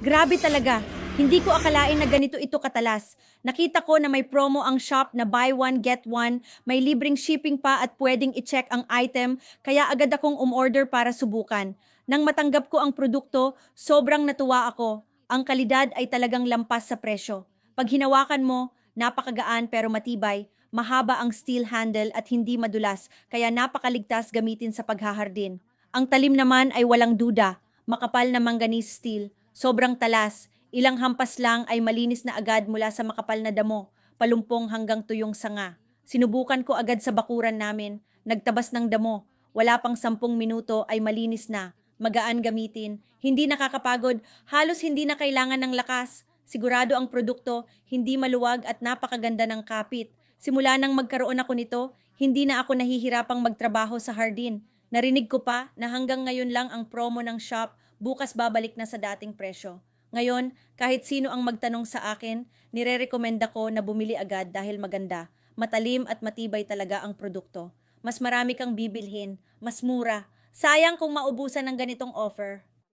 Grabe talaga. Hindi ko akalain na ganito ito katalas. Nakita ko na may promo ang shop na buy one get one, may libreng shipping pa at pwedeng i-check ang item, kaya agad akong umorder para subukan. Nang matanggap ko ang produkto, sobrang natuwa ako. Ang kalidad ay talagang lampas sa presyo. Pag hinawakan mo, napakagaan pero matibay, mahaba ang steel handle at hindi madulas, kaya napakaligtas gamitin sa paghahardin. Ang talim naman ay walang duda, makapal na manganese steel, sobrang talas. Ilang hampas lang ay malinis na agad mula sa makapal na damo, palumpong hanggang tuyong sanga. Sinubukan ko agad sa bakuran namin, nagtabas ng damo. Wala pang 10 minuto ay malinis na, magaan gamitin, hindi nakakapagod, halos hindi na kailangan ng lakas. Sigurado ang produkto, hindi maluwag at napakaganda ng kapit. Simula nang magkaroon ako nito, hindi na ako nahihirapang magtrabaho sa hardin. Narinig ko pa na hanggang ngayon lang ang promo ng shop, bukas babalik na sa dating presyo. Ngayon, kahit sino ang magtanong sa akin, nire-recommenda ko na bumili agad dahil maganda, matalim at matibay talaga ang produkto. Mas marami kang bibilhin, mas mura. Sayang kung maubusan ng ganitong offer.